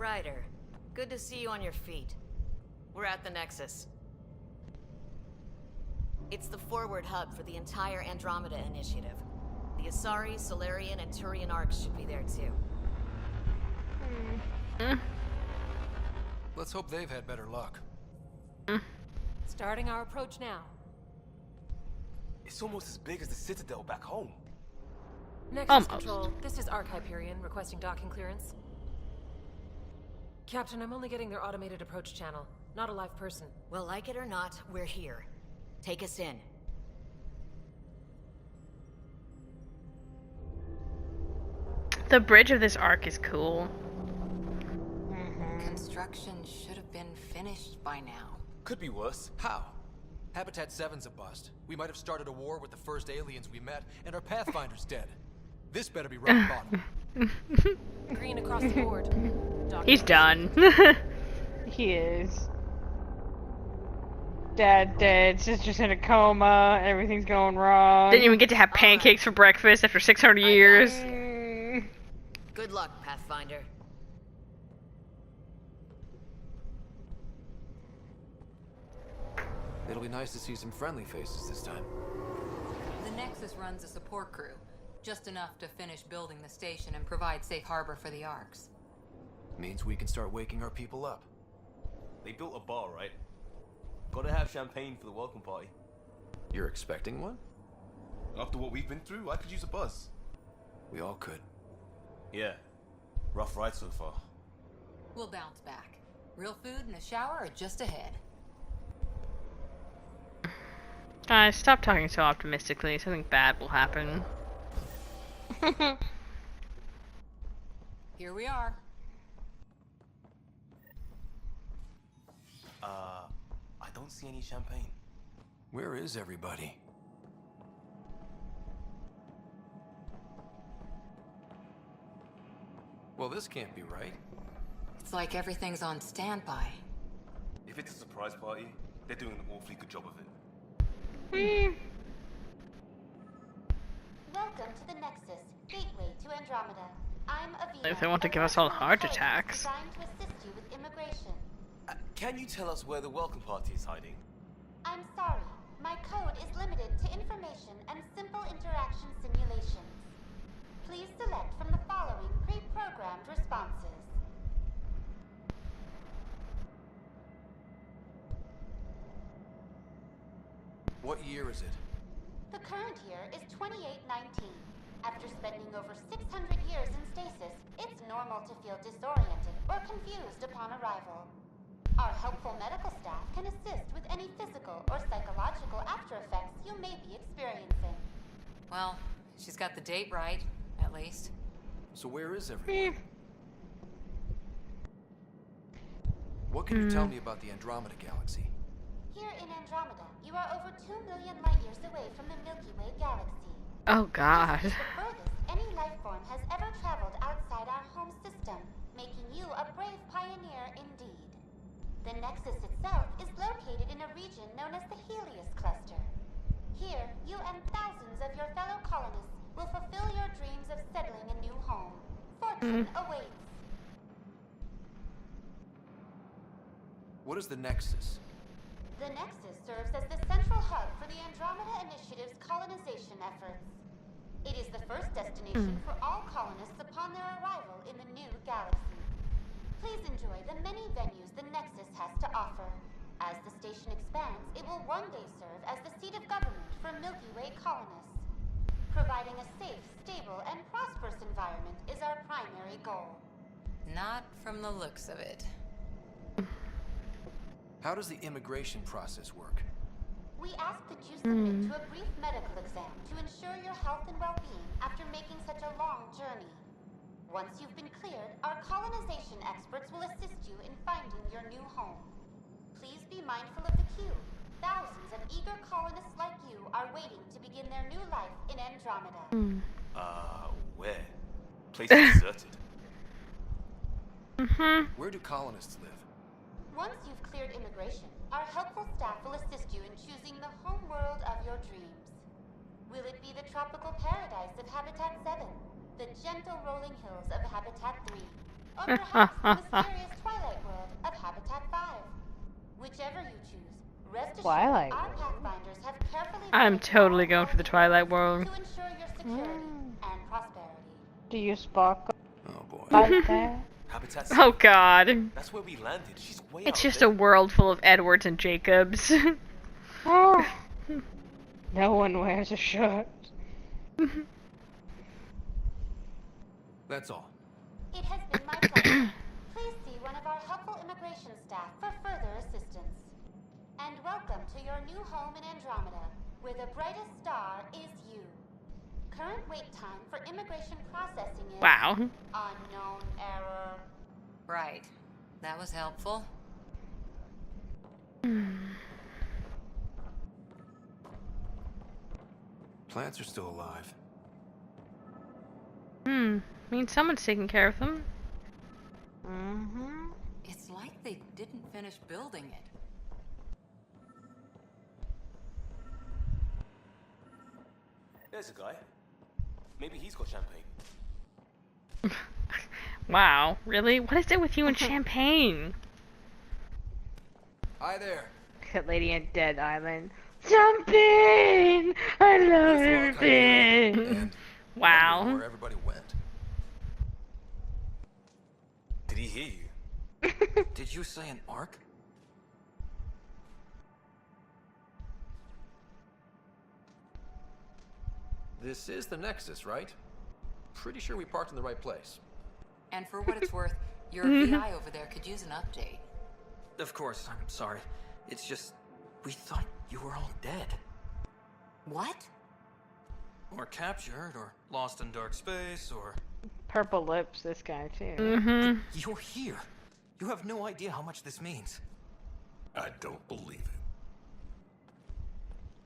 Ryder, good to see you on your feet. We're at the Nexus. It's the forward hub for the entire Andromeda initiative. The Asari, Salarian, and Turian arcs should be there too. Let's hope they've had better luck. Starting our approach now. It's almost as big as the Citadel back home. Nexus Control, this is Arc Hyperion requesting docking clearance. Captain, I'm only getting their automated approach channel, not a live person. Well, like it or not, we're here. Take us in. The bridge of this arc is cool. Construction should have been finished by now. Could be worse. How? Habitat 7's a bust. We might have started a war with the first aliens we met, and our Pathfinder's dead. This better be rock bottom. Green across the board. He's done. He is. Dad dead, sister's in a coma, everything's going wrong. Didn't even get to have pancakes for breakfast after 600 years. Good luck, Pathfinder. It'll be nice to see some friendly faces this time. The Nexus runs a support crew, just enough to finish building the station and provide safe harbor for the arcs. Means we can start waking our people up. They built a bar, right? Gotta have champagne for the welcome party. You're expecting one? After what we've been through, I could use a buzz. We all could. Yeah. Rough ride so far. We'll bounce back. Real food and a shower are just ahead. Guys, stop talking so optimistically. Something bad will happen. Here we are. I don't see any champagne. Where is everybody? Well, this can't be right. It's like everything's on standby. If it's a surprise party, they're doing an awfully good job of it. Welcome to the Nexus, gateway to Andromeda. I'm Avina. If they want to give us all heart attacks. Designed to assist you with immigration. Can you tell us where the welcome party is hiding? I'm sorry. My code is limited to information and simple interaction simulations. Please select from the following pre-programmed responses. What year is it? The current year is 2819. After spending over 600 years in stasis, it's normal to feel disoriented or confused upon arrival. Our helpful medical staff can assist with any physical or psychological after effects you may be experiencing. Well, she's got the date right, at least. So where is everyone? What can you tell me about the Andromeda galaxy? Here in Andromeda, you are over 2 million light-years away from the Milky Way galaxy. Oh god. This is the furthest any life form has ever traveled outside our home system, making you a brave pioneer indeed. The Nexus itself is located in a region known as the Helios Cluster. Here, you and thousands of your fellow colonists will fulfill your dreams of settling a new home. Fortune awaits. What is the Nexus? The Nexus serves as the central hub for the Andromeda Initiative's colonization efforts. It is the first destination for all colonists upon their arrival in the new galaxy. Please enjoy the many venues the Nexus has to offer. As the station expands, it will one day serve as the seat of government for Milky Way colonists. Providing a safe, stable, and prosperous environment is our primary goal. Not from the looks of it. How does the immigration process work? We ask that you submit to a brief medical exam to ensure your health and well-being after making such a long journey. Once you've been cleared, our colonization experts will assist you in finding your new home. Please be mindful of the queue. Thousands of eager colonists like you are waiting to begin their new life in Andromeda. Where? Place is deserted. Where do colonists live? Once you've cleared immigration, our helpful staff will assist you in choosing the home world of your dreams. Will it be the tropical paradise of Habitat 7? The gentle rolling hills of Habitat 3? or perhaps the mysterious Twilight world of Habitat 5. Whichever you choose, rest assured Twilight our world? Pathfinders have carefully I'm vetted totally all going for the Twilight world. to ensure your security and prosperity. Do you sparkle Oh boy. out there? Habitat Oh 7. god. That's where we landed. She's way It's out just there. a world full of Edwards and Jacobs. Oh. No one wears a shirt. That's all. It has been my pleasure. Please see one of our helpful immigration staff for further assistance. And welcome to your new home in Andromeda, where the brightest star is you. Current wait time for immigration processing is Wow. unknown error. Right. That was helpful. Plants are still alive. I mean, someone's taking care of them. Mm-hmm. It's like they didn't finish building it. There's a guy. Maybe he's got champagne. Wow, really? What is it with you and champagne? Hi there. That lady in Dead Island. Champagne! I love Here's the archive everything! and Wow. wondering where everybody went. Did he hear you? Did you say an arc? This is the Nexus, right? Pretty sure we parked in the right place. And for what it's worth, your VI over there could use an update. Of course, I'm sorry. It's just, we thought you were all dead. What? Or captured, or lost in dark space, or... Purple lips, this guy too. Mm-hmm. You're here. You have no idea how much this means. I don't believe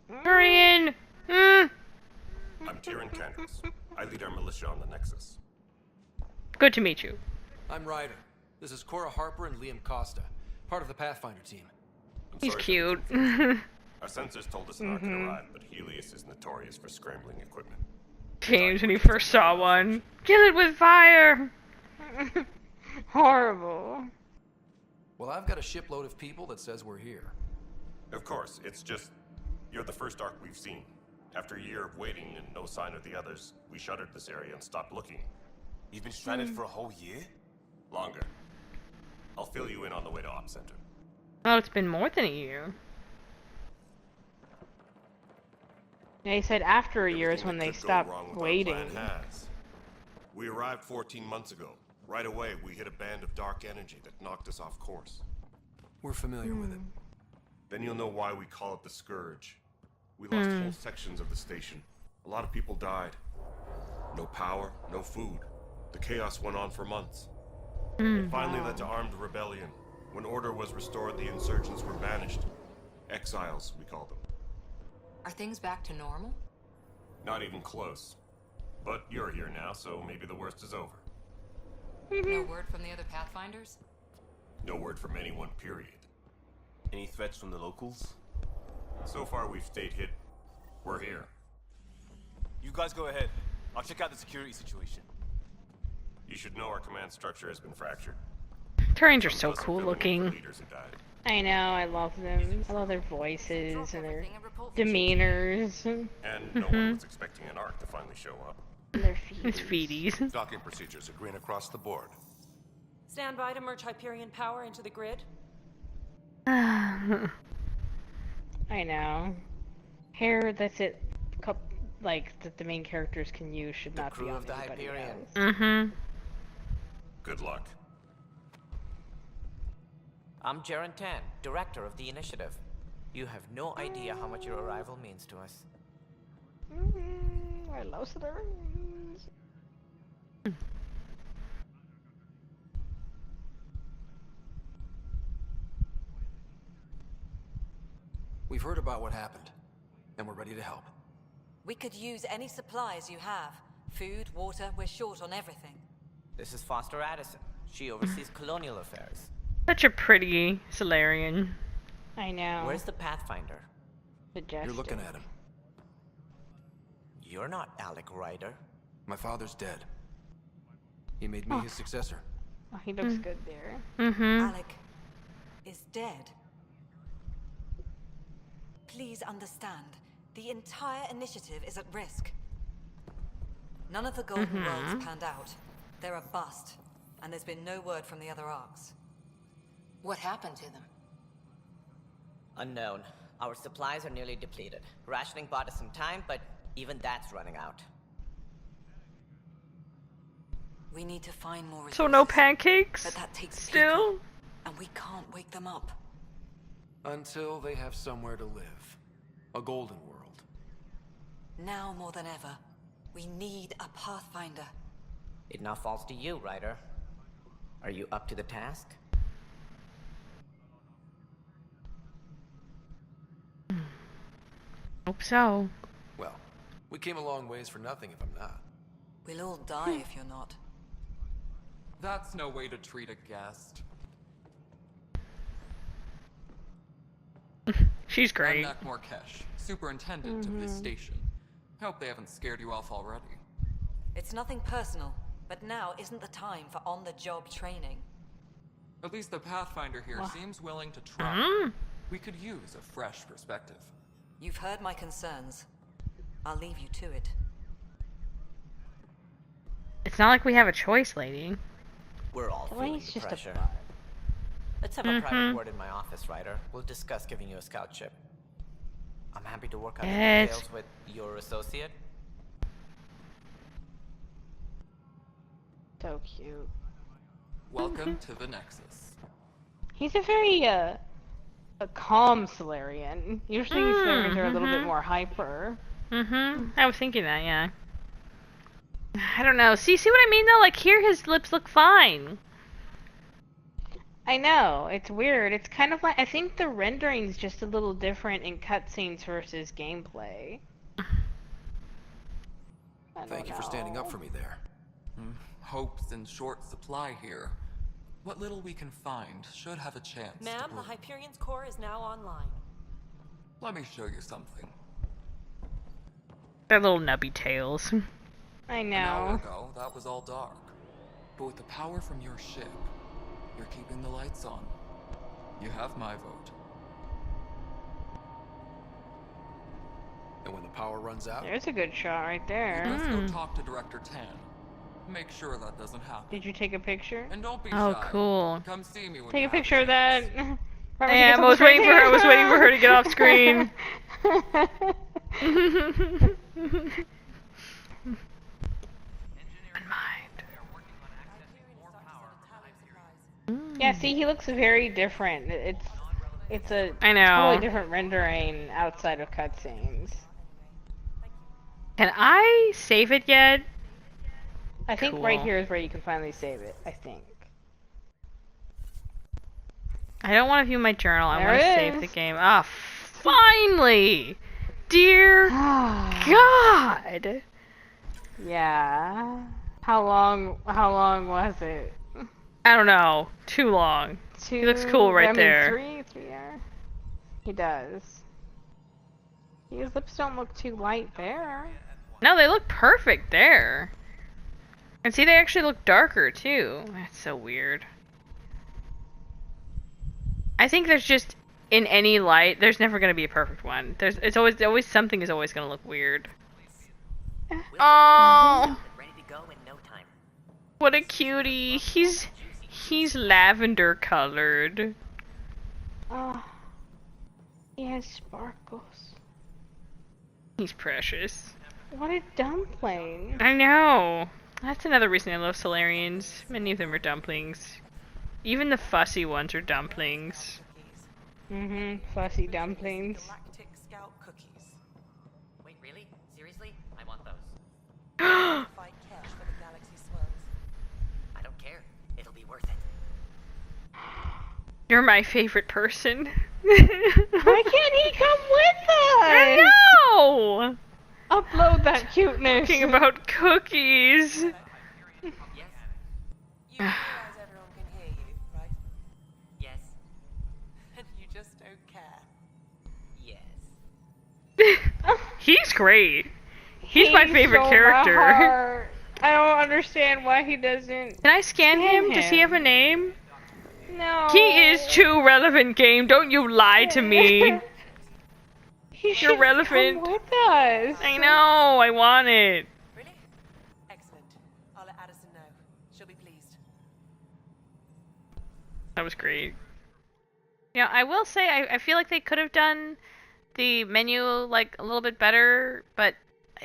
it. Hurry in! I'm Tyrion Candace. I lead our militia on the Nexus. Good to meet you. I'm Ryder. This is Cora Harper and Liam Costa, part of the Pathfinder team. I'm He's sorry for the cute. confusion. Our sensors told us an arc had arrived, but Helios is notorious for scrambling equipment. James, when he first saw one. Kill it with fire! Horrible. Well, I've got a shipload of people that says we're here. Of course, it's just, you're the first arc we've seen. After a year of waiting and no sign of the others, we shuttered this area and stopped looking. You've been stranded for a whole year? Longer. I'll fill you in on the way to Op Center. Oh, it's been more than a year. Yeah, he said after a year is Everything when that they could go stopped wrong with our waiting. plan has. We arrived 14 months ago. Right away, we hit a band of dark energy that knocked us off course. We're familiar with it. Then you'll know why we call it the Scourge. We lost whole sections of the station. A lot of people died. No power, no food. The chaos went on for months. It finally led to armed rebellion. When order was restored, the insurgents were banished. Exiles, we call them. Are things back to normal? Not even close. But you're here now, so maybe the worst is over. No word from the other Pathfinders? No word from anyone, period. Any threats from the locals? So far, we've stayed hid. We're here. You guys go ahead. I'll check out the security situation. You should know our command structure has been fractured. Turians are so Some of us cool filling in for looking. leaders who died. I know, I love them. I love their voices and their demeanors. And no one was expecting an arc to finally show up. And their It's feet. feeties. Docking procedures are green across the board. Stand by to merge Hyperion power into the grid. I know. Hair that's it, like that the main characters can use should not be on anybody else. Mm-hmm. Good luck. I'm Jaren Tan, director of the initiative. You have no idea how much your arrival means to us. I love Salarians. We've heard about what happened, and we're ready to help. We could use any supplies you have. Food, water, we're short on everything. This is Foster Addison. She oversees colonial affairs. Such a pretty Salarian. I know. Where's the Pathfinder? Suggested. You're looking at him. You're not Alec Ryder. My father's dead. He made me his successor. Oh, he looks good there. Alec is dead. Please understand, the entire initiative is at risk. None of the Golden Worlds panned out. They're a bust, and there's been no word from the other arcs. What happened to them? Unknown. Our supplies are nearly depleted. Rationing bought us some time, but even that's running out. We need to find more resources. So no pancakes? But that takes still? people, and we can't wake them up. Until they have somewhere to live. A golden world. Now more than ever, we need a Pathfinder. It now falls to you, Ryder. Are you up to the task? Hope so. Well, we came a long ways for nothing if I'm not. We'll all die if you're not. That's no way to treat a guest. She's great. I'm Morkesh, superintendent of this station. Hope they haven't scared you off already. It's nothing personal, but now isn't the time for on-the-job training. At least the Pathfinder here seems willing to try. We could use a fresh perspective. You've heard my concerns. I'll leave you to it. It's not like we have a choice, lady. We're all feeling the pressure. Let's have a private word in my office, Ryder. We'll discuss giving you a scout ship. I'm happy to work out the details with your associate. So cute. Welcome to the Nexus. He's a very, a calm Salarian. Usually Salarians are a little bit more hyper. I was thinking that, yeah. I don't know. See what I mean, though? Like, here his lips look fine. I know. It's weird. It's kind of like, I think the rendering's just a little different in cutscenes versus gameplay. Thank you for standing up for me there. Hope's in short supply here. What little we can find should have a chance. Ma'am, the Hyperion's core is now online. Let me show you something. Their little nubby tails. I know. An hour ago, that was all dark. But with the power from your ship, you're keeping the lights on. You have my vote. And when the power runs out? There's a good shot right there. Let's go talk to Director Tan. Make sure that doesn't happen. Did you take a picture? And don't be Oh, shy. cool. Come see me when Take you a picture of that. Yeah, I was waiting for her to get off screen. Yeah, see, he looks very different. It's a I know. totally different rendering outside of cutscenes. Can I save it yet? I think right here is where you can finally save it, I think. I don't want to view my journal. I want to There it save is. the game. Ah, finally! Dear God! Yeah. How long was it? I don't know. Too long. He looks cool right there. 3 hours. He does. His lips don't look too light there. No, they look perfect there. And see, they actually look darker too. That's so weird. I think there's just, in any light, there's never going to be a perfect one. It's always something is always going to look weird. Oh, Ready to go in no time. what a cutie. He's lavender colored. Oh, he has sparkles. He's precious. What a dumpling. I know. That's another reason I love Salarians. Many of them are dumplings. Even the fussy ones are dumplings. Fussy dumplings. Galactic Scout cookies. Wait, really? Seriously? I want those. Fight cash for the galaxy swells. I don't care. It'll be worth it. You're my favorite person. Why can't he come with us? I know! Upload that cuteness. Talking about cookies. You realize everyone can hear you, right? Yes. And you just don't care. Yes. He's great. He's my favorite stole my character. heart. I don't understand why he doesn't. Can I scan him? Does he have a name? No. He is too relevant, game. Don't you lie to me. You're relevant. Come with us. I know. I want it. Really? Excellent. I'll let Addison know. She'll be pleased. That was great. You know, I will say I feel like they could have done the menu like a little bit better, but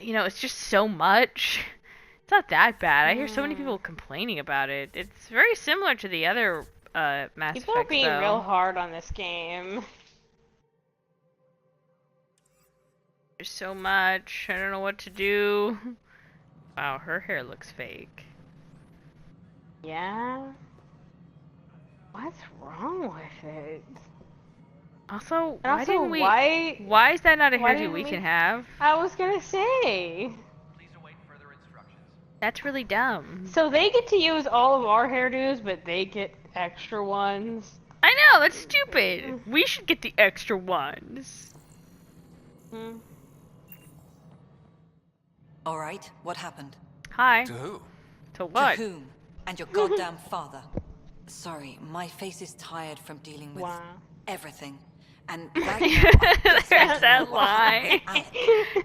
you know, it's just so much. It's not that bad. I hear so many people complaining about it. It's very similar to the other Mass Effects, People are being though. real hard on this game. There's so much. I don't know what to do. Wow, her hair looks fake. Yeah? What's wrong with it? Also, And why didn't we? Why is that not a why hairdo didn't we we- can have? I was gonna say. That's really dumb. So they get to use all of our hairdos, but they get extra ones. I know, that's stupid. We should get the extra ones. All right, what happened? Hi. To who? To what? To whom? And your goddamn father. Sorry, my face is tired from dealing with everything. And right now, There's that lie.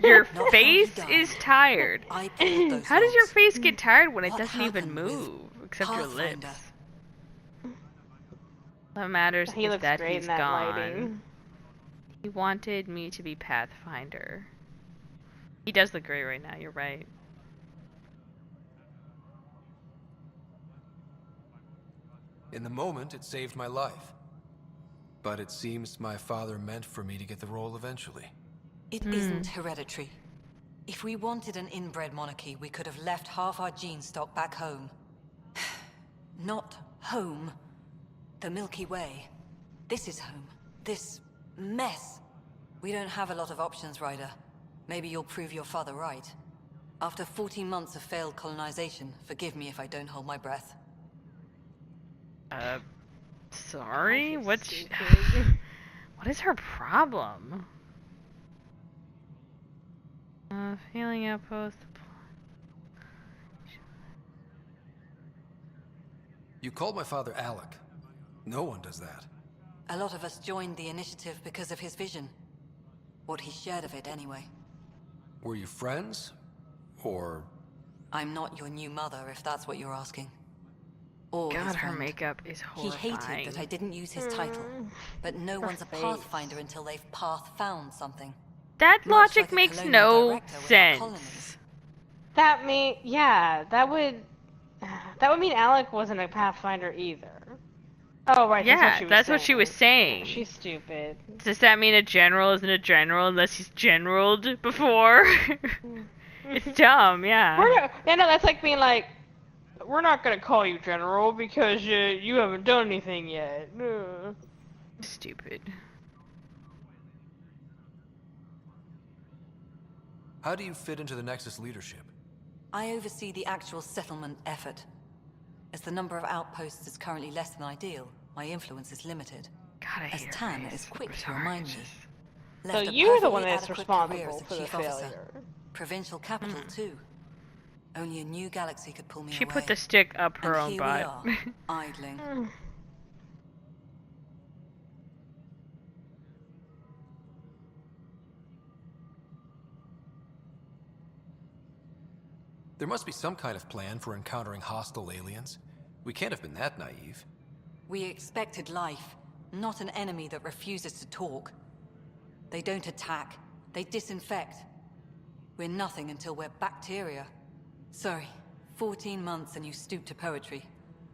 Your face is tired. I pulled those How does your logs. face get tired when it What doesn't even happened with move, except your lips? Pathfinder? What matters He is looks that great he's in that gone. lighting. He wanted me to be Pathfinder. He does look great right now, you're right. In the moment, it saved my life. But it seems my father meant for me to get the role eventually. It isn't hereditary. If we wanted an inbred monarchy, we could have left half our gene stock back home. Not home. The Milky Way. This is home. This mess. We don't have a lot of options, Ryder. Maybe you'll prove your father right. After 14 months of failed colonization, forgive me if I don't hold my breath. Sorry? What is her problem? Feeling outpost. You called my father Alec. No one does that. A lot of us joined the initiative because of his vision. What he shared of it, anyway. Were you friends? Or... I'm not your new mother, if that's what you're asking. Or God, his her friend. makeup is He horrifying. hated that I didn't use his title. But no Her one's a face. pathfinder until they've path-found something. That Much logic like a makes colonial no director without sense. colonies. That would mean Alec wasn't a Pathfinder either. Oh right, Yeah, that's what she was saying. She's stupid. Does that mean a general isn't a general unless he's generaled before? It's dumb, yeah. That's like being like, we're not gonna call you general because you haven't done anything yet. Stupid. How do you fit into the Nexus leadership? I oversee the actual settlement effort. As the number of outposts is currently less than ideal, my influence is limited. God, I As hate her Tan face. is quick It's to remind me. So Left a you're the one perfectly that's adequate responsible career as a for the chief officer. failure. Provincial capital, too. Only a new galaxy could pull me She away. put the stick up her And own here butt. we are, idling. There must be some kind of plan for encountering hostile aliens. We can't have been that naive. We expected life, not an enemy that refuses to talk. They don't attack, they disinfect. We're nothing until we're bacteria. Sorry, 14 months and you stoop to poetry.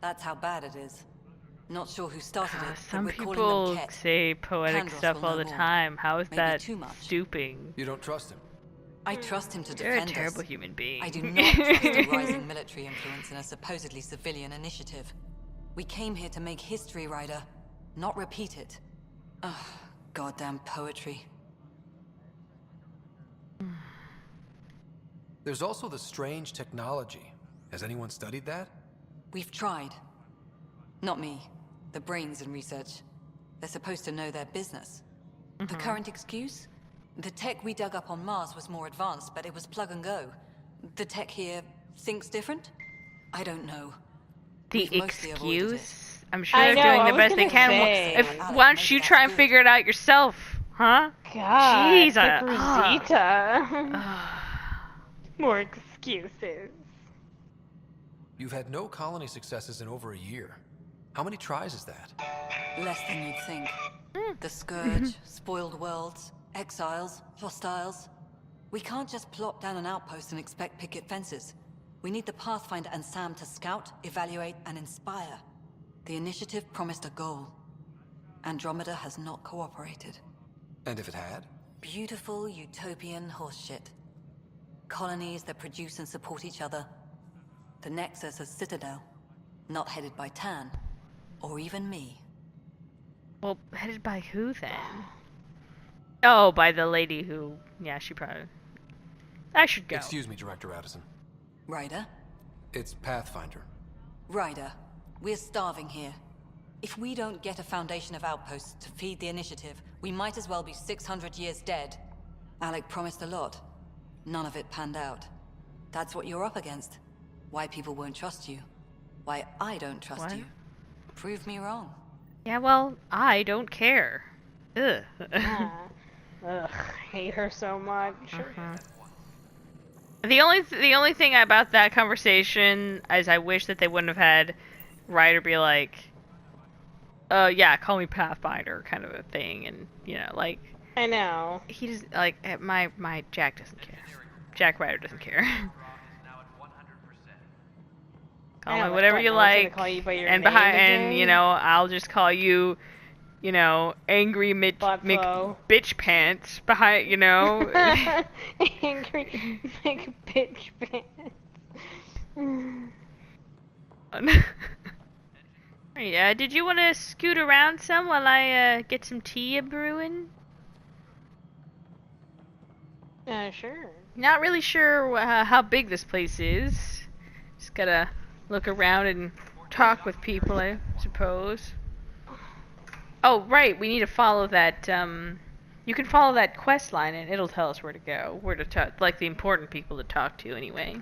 That's how bad it is. Not sure who started it, but Some we're calling people them Ket. say poetic Kandros stuff will all know the more. time. How is Maybe that too much. stooping? You don't trust him? I trust him to You're a defend terrible us. human being. I do not trust a rising military influence in a supposedly civilian initiative. We came here to make history, Ryder, not repeat it. Ugh, goddamn poetry. There's also the strange technology. Has anyone studied that? We've tried. Not me. The brains in research. They're supposed to know their business. The current excuse? The tech we dug up on Mars was more advanced, but it was plug and go. The tech here Thinks different? I don't know. The We've mostly avoided it. excuse? I'm sure I they're know, doing I the was best they gonna can. say. Why don't you try and figure it out yourself, huh? God, Jeez, pick Rosita. More excuses. You've had no colony successes in over a year. How many tries is that? Less than you'd think. The Scourge, spoiled worlds, exiles, hostiles. We can't just plop down an outpost and expect picket fences. We need the Pathfinder and Sam to scout, evaluate, and inspire. The initiative promised a goal. Andromeda has not cooperated. And if it had? Beautiful utopian horseshit. Colonies that produce and support each other. The Nexus as Citadel. Not headed by Tan. Or even me. Well, headed by who then? Oh, by the lady who... Yeah, she probably... I should go. Excuse me, Director Addison. Ryder? It's Pathfinder. Ryder, we're starving here. If we don't get a foundation of outposts to feed the initiative, we might as well be 600 years dead. Alec promised a lot. None of it panned out. That's what you're up against. Why people won't trust you. Why I don't trust you. Prove me wrong. Yeah, well, I don't care. Ugh. Ugh, hate her so much. The only thing about that conversation is I wish that they wouldn't have had Ryder be like, yeah, call me Pathfinder kind of a thing, and you know, like. I know. He just like my Jack doesn't care. Jack Ryder doesn't care. Call me whatever you like, and behind, you know, I'll just call you, you know, angry bitch pants behind, you know. Angry bitch pants. Yeah, did you want to scoot around some while I get some tea brewing? Sure. Not really sure how big this place is. Just gotta look around and talk with people, I suppose. Oh, right, we need to follow that, you can follow that quest line and it'll tell us where to go. Where to talk, like the important people to talk to anyway.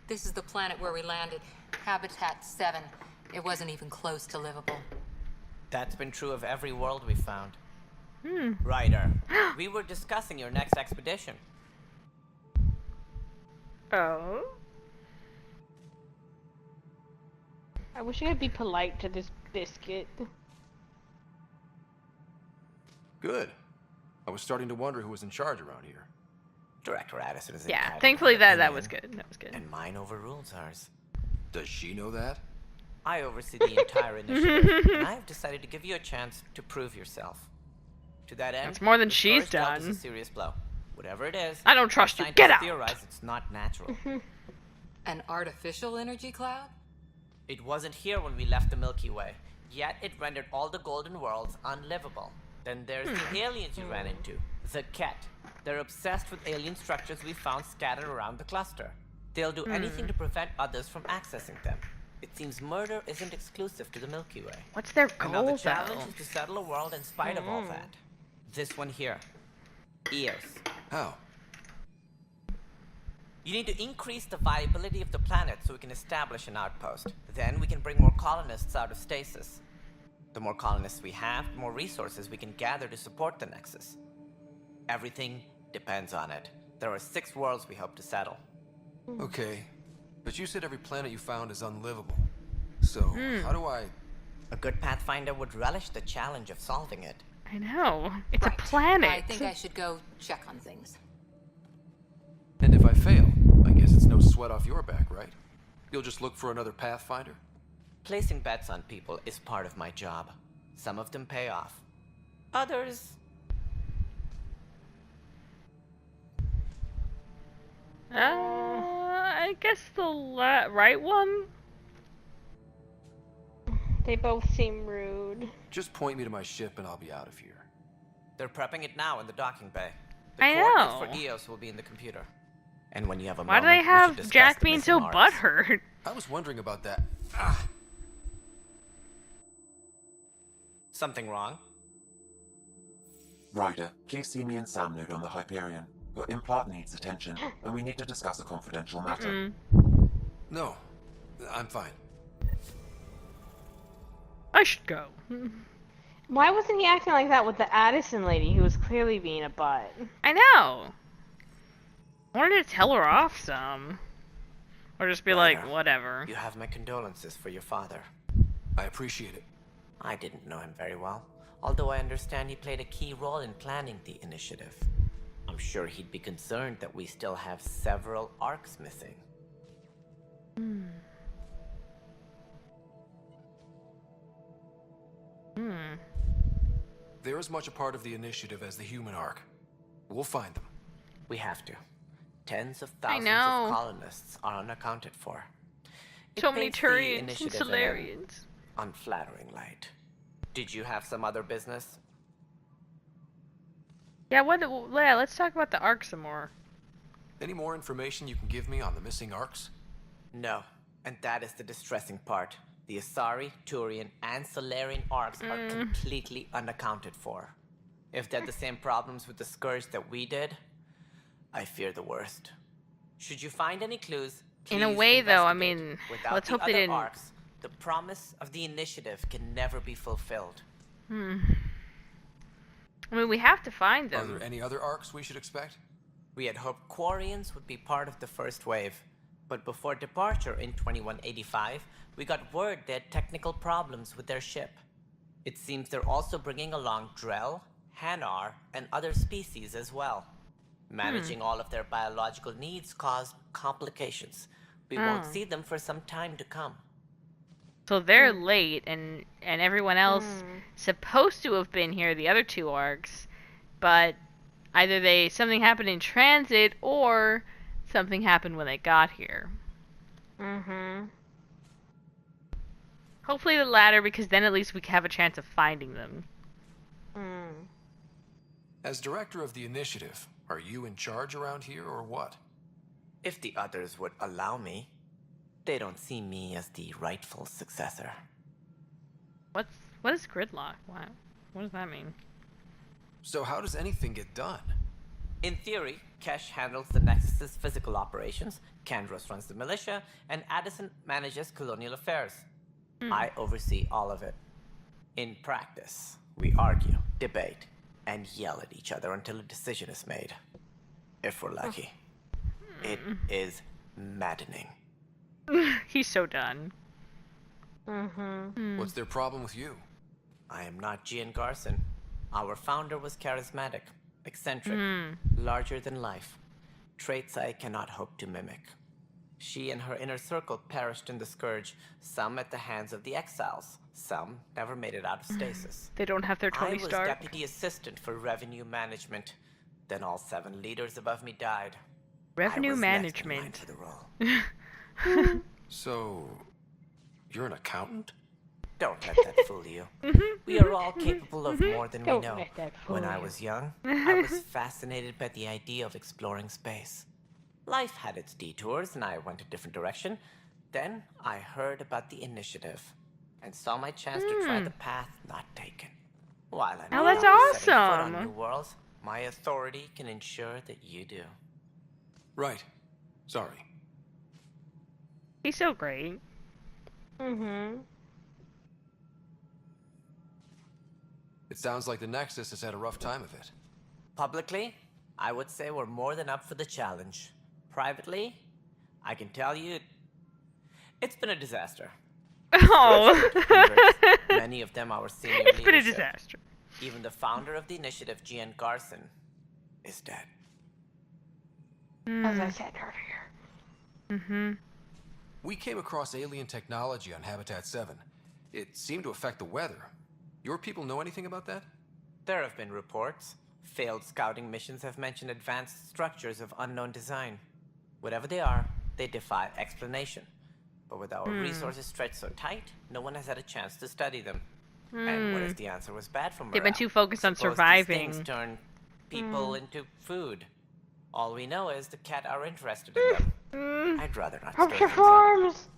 This is the planet where we landed. Habitat 7. It wasn't even close to livable. That's been true of every world we found. Ryder, we were discussing your next expedition. Oh? I wish I could be polite to this biscuit. Good. I was starting to wonder who was in charge around here. Director Addison is yeah, thankfully that was good. That was good. And mine overrules ours. Does she know that? I oversee the entire initiative, and I've decided to give you a chance to prove yourself. To that end, that's more than the she's dealt us done. A serious blow. Whatever it is, I don't trust you. Get out. Theorize it's not natural. An artificial energy cloud? It wasn't here when we left the Milky Way, yet it rendered all the golden worlds unlivable. Then there's the aliens you ran into, the Ket. They're obsessed with alien structures we found scattered around the cluster. They'll do anything to prevent others from accessing them. It seems murder isn't exclusive to the Milky Way. What's their goal, Now the though? challenge is to settle a world in spite of all that. This one here. Eos. How? You need to increase the viability of the planet so we can establish an outpost. Then we can bring more colonists out of stasis. The more colonists we have, the more resources we can gather to support the Nexus. Everything depends on it. There are 6 worlds we hope to settle. Okay, but you said every planet you found is unlivable. So, how do I... A good Pathfinder would relish the challenge of solving it. I know. It's a planet. I think I should go check on things. And if I fail, I guess it's no sweat off your back, right? You'll just look for another Pathfinder? Placing bets on people is part of my job. Some of them pay off. Others... I guess the right one? They both seem rude. Just point me to my ship and I'll be out of here. They're prepping it now in the docking bay. The I coordinates know. for Eos will be in the computer. And when you have a Why do moment, they have we should discuss Jack the being missing so marks. butthurt? I was wondering about that. Something wrong? Ryder, please see me and Sam node on the Hyperion. Your implant needs attention, and we need to discuss a confidential matter. No, I'm fine. I should go. Why wasn't he acting like that with the Addison lady who was clearly being a butt? I know. I wanted to tell her off some. Or just be like, whatever. You have my condolences for your father. I appreciate it. I didn't know him very well, although I understand he played a key role in planning the initiative. I'm sure he'd be concerned that we still have several arcs missing. They're as much a part of the initiative as the human arc. We'll find them. We have to. Tens of thousands of colonists are unaccounted for. So many Turians and Salarians. Unflattering light. Did you have some other business? Yeah, let's talk about the arc some more. Any more information you can give me on the missing arcs? No, and that is the distressing part. The Asari, Turian, and Salarian arcs are completely unaccounted for. If they had the same problems with the Scourge that we did, I fear the worst. Should you find any clues, in a way, though, I mean, let's hope they didn't. Arcs, the promise of the initiative can never be fulfilled. I mean, we have to find them. Are there any other arcs we should expect? We had hoped Quarians would be part of the first wave, but before departure in 2185, we got word they had technical problems with their ship. It seems they're also bringing along Drell, Hanar, and other species as well. Managing all of their biological needs caused complications. We won't see them for some time to come. So they're late, and everyone else supposed to have been here, the other two arcs, but either something happened in transit or something happened when they got here. Hopefully the latter, because then at least we have a chance of finding them. As director of the initiative, are you in charge around here or what? If the others would allow me. They don't see me as the rightful successor. What is gridlock? What does that mean? So how does anything get done? In theory, Kesh handles the Nexus's physical operations, Kandros runs the militia, and Addison manages colonial affairs. I oversee all of it. In practice, we argue, debate, and yell at each other until a decision is made. If we're lucky. It is maddening. He's so done. What's their problem with you? I am not Gian Garson. Our founder was charismatic, eccentric, larger than life. Traits I cannot hope to mimic. She and her inner circle perished in the Scourge, some at the hands of the Exiles. Some never made it out of stasis. They don't have their Tony Stark. I was deputy assistant for revenue management. Then all 7 leaders above me died. Revenue management. For the role. So, you're an accountant? Don't let that fool you. We are all capable of more than we know. When I was young, I was fascinated by the idea of exploring space. Life had its detours, and I went a different direction. Then I heard about the initiative, and saw my chance to try the path not taken. While I'm that's setting foot awesome. on new worlds, my authority can ensure that you do. Right. Sorry. He's so great. It sounds like the Nexus has had a rough time of it. Publicly, I would say we're more than up for the challenge. Privately, I can tell you, it's been a disaster. Oh. Many of them our senior It's leadership. been a disaster. Even the founder of the initiative, Gian Garson, is dead. As I said earlier. We came across alien technology on Habitat 7. It seemed to affect the weather. Your people know anything about that? There have been reports. Failed scouting missions have mentioned advanced structures of unknown design. Whatever they are, they defy explanation. But with our resources stretched so tight, no one has had a chance to study them. And what if the answer was bad for morale? They've been too focused on Suppose surviving. These things turn people into food. All we know is the cat are interested in them. I'd rather not stir things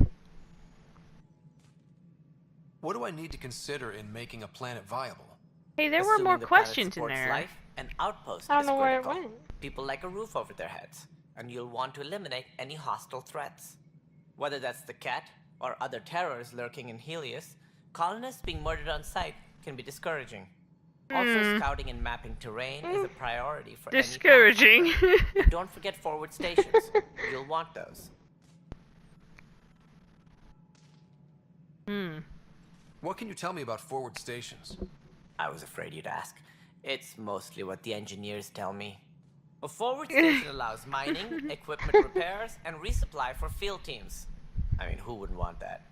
up. What do I need to consider in making a planet viable? Hey, there were Assuming more the planet questions in supports there. life, an outpost I don't is know where it critical. went. People like a roof over their heads, and you'll want to eliminate any hostile threats. Whether that's the cat or other terrors lurking in Helios, colonists being murdered on sight can be discouraging. Also, scouting and mapping terrain is a priority for discouraging. any pathfinder. And don't forget forward stations. You'll want those. What can you tell me about forward stations? I was afraid you'd ask. It's mostly what the engineers tell me. A forward station allows mining, equipment repairs, and resupply for field teams. I mean, who wouldn't want that?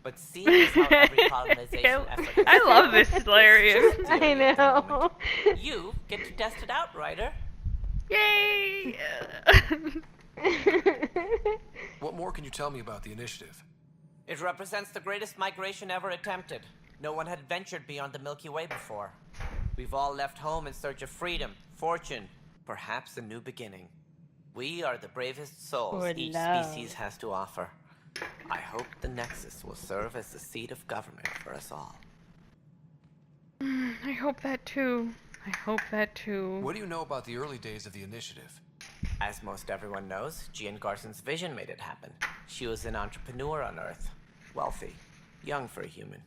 But seeing as how every colonization effort I love this Salarian. I know. You get to test it out, Ryder. Yay! What more can you tell me about the initiative? It represents the greatest migration ever attempted. No one had ventured beyond the Milky Way before. We've all left home in search of freedom, fortune, perhaps a new beginning. We are the bravest souls each species has to offer. I hope the Nexus will serve as the seat of government for us all. I hope that too. I hope that too. What do you know about the early days of the initiative? As most everyone knows, Jean Garson's vision made it happen. She was an entrepreneur on Earth. Wealthy. Young for a human.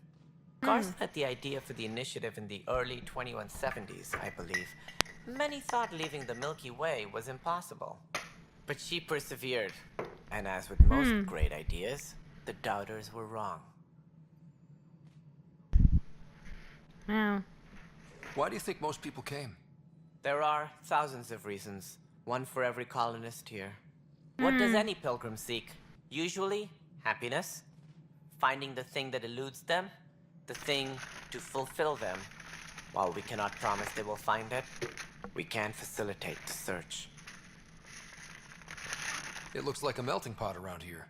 Garson had the idea for the initiative in the early 2170s, I believe. Many thought leaving the Milky Way was impossible. But she persevered. And as with most great ideas, the doubters were wrong. Yeah. Why do you think most people came? There are thousands of reasons, one for every colonist here. What does any pilgrim seek? Usually, happiness, finding the thing that eludes them, the thing to fulfill them. While we cannot promise they will find it, we can facilitate the search. It looks like a melting pot around here.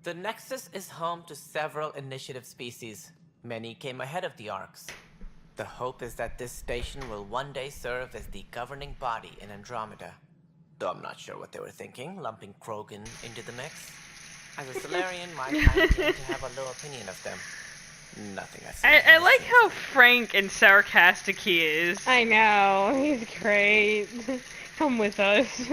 The Nexus is home to several initiative species. Many came ahead of the Arks. The hope is that this station will one day serve as the governing body in Andromeda. Though I'm not sure what they were thinking, lumping Krogan into the mix. As a Salarian, my kind came to have a low opinion of them. Nothing I see. I like how frank and sarcastic he is. I know, he's great. Come with us.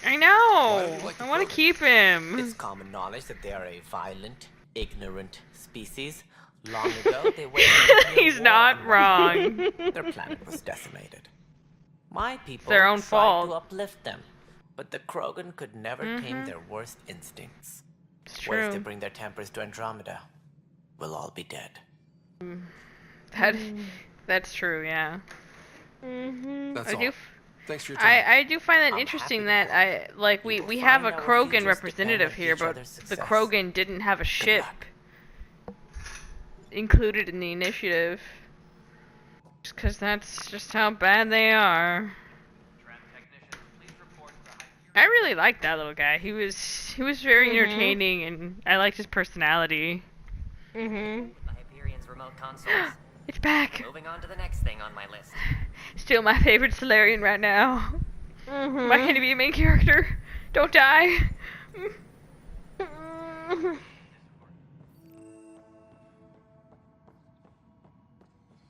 I know. I want to keep him. It's common knowledge that they are a violent, ignorant species. Long ago, they waged He's not wrong. Their planet was decimated. My people Their own tried fault. to uplift them, but the Krogan could never tame their worst instincts. It's Once true. they bring their tempers to Andromeda, we'll all be dead. That's true, yeah. That's I all. do. Thanks for your time. I do find that I'm interesting happy that we have a find our Krogan futures representative depend on here, each but other's the success. Krogan didn't have a ship included in the initiative. Just 'cause that's just how bad they are. I really liked that little guy. He was very entertaining, and I liked his personality. The Hyperion's remote consoles. It's back. Moving on to the next thing on my list. Still my favorite Salarian right now. Why can't he be a main character? Don't die.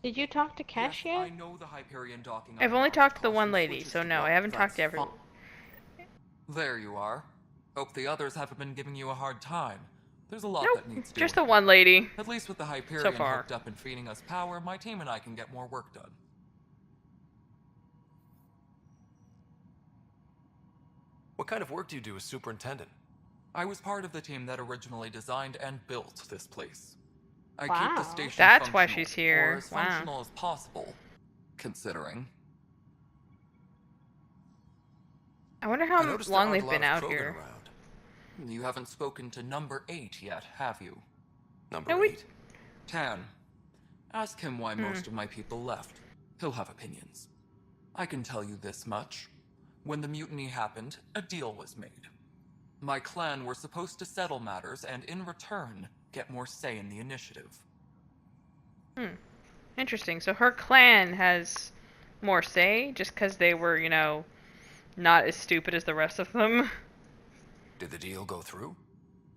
Did you talk to Cash Yes, yet? I know the Hyperion docking I've on only Mars talked to the costs one you lady, switches so to no, go. I haven't talked to That's everyone. fine. There you are. Hope the others haven't been giving you a hard time. There's a lot Nope, that needs doing. just the one lady. At least with the Hyperion far. hooked up and feeding us power, my team and I can get more work done. What kind of work do you do as superintendent? I was part of the team that originally designed and built this place. I keep Wow. the station That's why functional, she's here. or as Wow. functional as possible, considering. I wonder I how noticed long there they've aren't been a lot out of Krogan here. around. You haven't spoken to number 8 yet, have you? Number No, we- 8. Tan. Ask him why most of my people left. He'll have opinions. I can tell you this much. When the mutiny happened, a deal was made. My clan were supposed to settle matters and, in return, get more say in the initiative. Interesting. So her clan has more say just 'cause they were, not as stupid as the rest of them. Did the deal go through?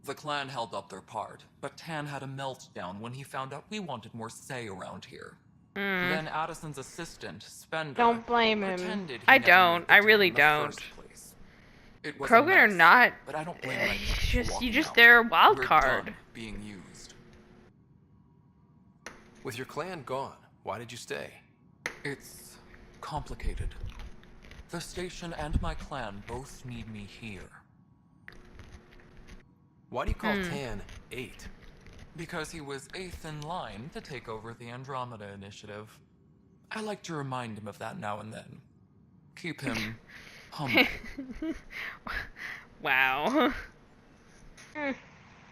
The clan held up their part, but Tan had a meltdown when he found out we wanted more say around here. Then Addison's assistant, Spender, Don't blame him. pretended he I never don't. moved the I deal really in the don't. first place. It was a Krogan are mess, not. but I don't blame my You for just walking out. they're a wild We're card. done being used. With your clan gone, why did you stay? It's complicated. The station and my clan both need me here. Why do you call Tan 8? Because he was 8th in line to take over the Andromeda Initiative. I like to remind him of that now and then. Keep him humble. Wow.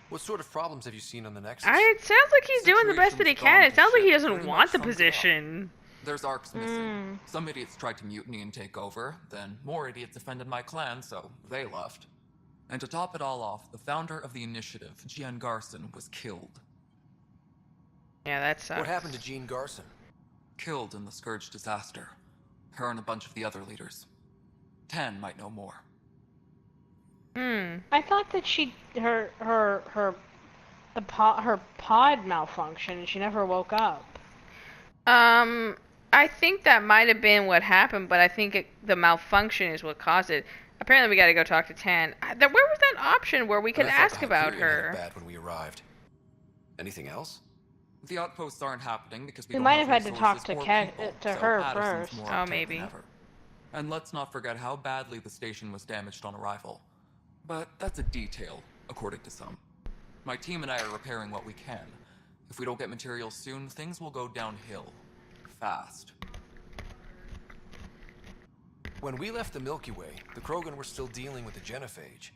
What sort of problems have you seen on the Nexus? It sounds like he's doing the best that he Situation's can. gone It sounds like he to shit. doesn't Pretty want much the sums it up. position. There's arcs missing. Some idiots tried to mutiny and take over, then more idiots offended my clan, so they left. And to top it all off, the founder of the initiative, Jean Garson, was killed. Yeah, that sucks. What happened to Jean Garson? Killed in the Scourge disaster. Her and a bunch of the other leaders. Tan might know more. I thought that her pod malfunctioned and she never woke up. I think that might have been what happened, but I think the malfunction is what caused it. Apparently, we got to go talk to Tan. Where was that option where we could ask about her? Bad when we arrived. Anything else? The outposts aren't happening because we We don't might have have had to talk resources to or people, so her Addison's first. more Oh, uptight maybe. than ever. And let's not forget how badly the station was damaged on arrival. But that's a detail, according to some. My team and I are repairing what we can. If we don't get materials soon, things will go downhill. Fast. When we left the Milky Way, the Krogan were still dealing with the genophage.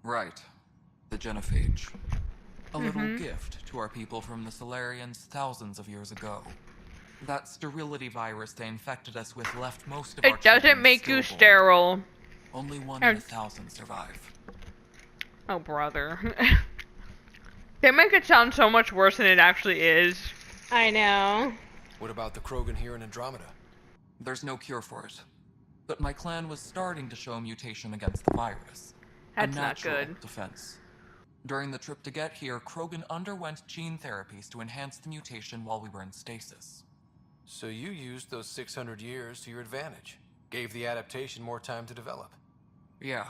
Right. The genophage. A little gift to our people from the Salarians thousands of years ago. That sterility virus they infected us with left most of our It doesn't children make you stillborn. sterile. Only 1 in 1,000 survive. Oh, brother. They make it sound so much worse than it actually is. I know. What about the Krogan here in Andromeda? There's no cure for it. But my clan was starting to show a mutation against the virus. That's a not natural good. defense. During the trip to get here, Krogan underwent gene therapies to enhance the mutation while we were in stasis. So you used those 600 years to your advantage. Gave the adaptation more time to develop. Yeah.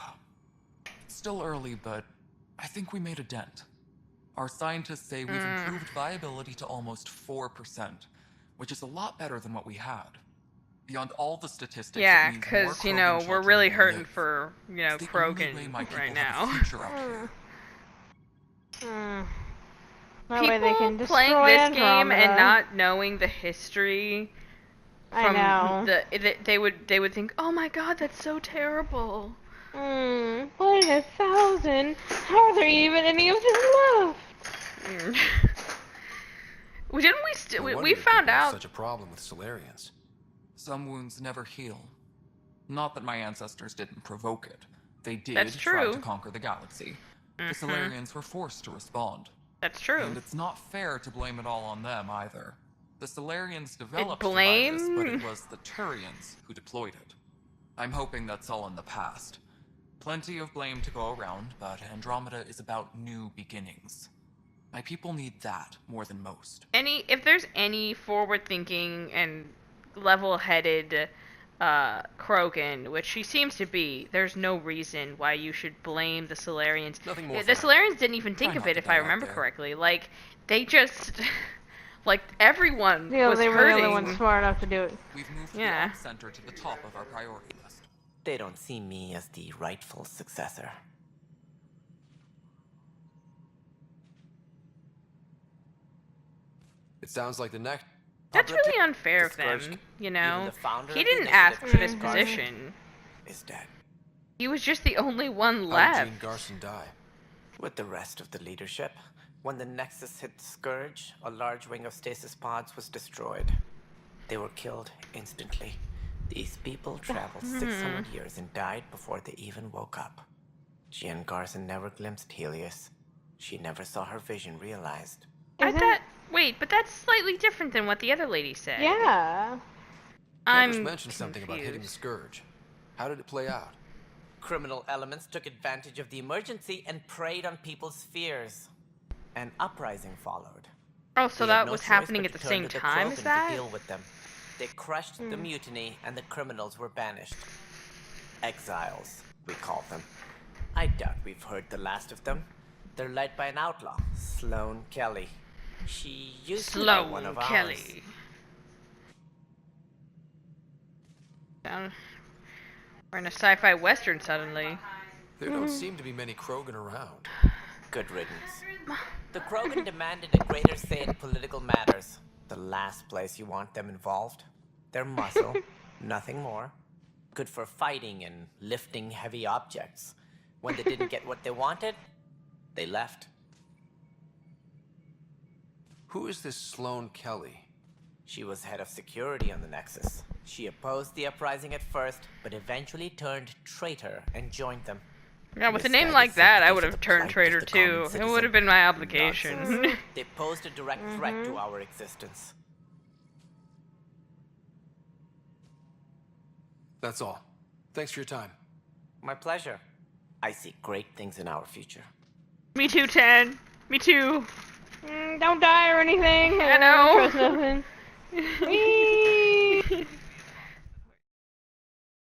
It's still early, but I think we made a dent. Our scientists say we've improved viability to almost 4%, which is a lot better than what we had. Beyond all the statistics, Yeah, it means because, more you know, Krogan we're children really will hurting live. for, you know, It's the only way Krogan my people right have a now. future out here. That way they can People destroy playing this game Andromeda. and not knowing the history from I know. they would think, oh my god, that's so terrible. 1 in 1,000? How are there even any of them left? No wonder We your found people have out. such a problem with Salarians. Some wounds never heal. Not that my ancestors didn't provoke it. They did That's try true. to conquer the galaxy. The Salarians were forced to respond. That's true. And it's not fair to blame it all on them either. The Salarians developed blame? the virus, but it was the Turians who deployed it. I'm hoping that's all in the past. Plenty of blame to go around, but Andromeda is about new beginnings. My people need that more than most. If there's any forward-thinking and level-headed Krogan, which she seems to be, there's no reason why you should blame the Solarians. Nothing more The for Solarians didn't even think Try of not it, to if get I out remember there. correctly. Like, they just... like, everyone Yeah, was they were hurting. the only ones smart enough to do it. We've moved Yeah. the Ops Center to the top of our priority list. They don't see me as the rightful successor. It sounds like the next. That's really unfair of them, Discouraged. you know? Even the founder He of the didn't ask initiative, for this Jean Garson, position. is dead. He was just the only one How did left. Jean Garson die? With the rest of the leadership, when the Nexus hit the Scourge, a large wing of stasis pods was destroyed. They were killed instantly. These people traveled 600 years and died before they even woke up. Jean Garson never glimpsed Helios. She never saw her vision realized. Wait, but that's slightly different than what the other lady said. Yeah. Candace I'm mentioned something about hitting the confused. Scourge. How did it play out? Criminal elements took advantage of the emergency and preyed on people's fears. An uprising followed. Oh, so We had that no was choice happening but at the to turn same to the time as Krogan that? to deal with them. They crushed the mutiny, and the criminals were banished. Exiles, we call them. I doubt we've heard the last of them. They're led by an outlaw, Sloane Kelly. She used to be one of ours. We're in a sci-fi western suddenly. There don't seem to be many Krogan around. Good riddance. The Krogan demanded a greater say in political matters. The last place you want them involved. They're muscle, nothing more. Good for fighting and lifting heavy objects. When they didn't get what they wanted, they left. Who is this Sloane Kelly? She was head of security on the Nexus. She opposed the uprising at first, but eventually turned traitor and joined them. Yeah, with a name like that, I would have turned traitor too. It would have been my obligation. They posed a direct threat to our existence. That's all. Thanks for your time. My pleasure. I see great things in our future. Me too, Ten. Me too. Don't die or anything. I know. I don't trust nothing. Whee!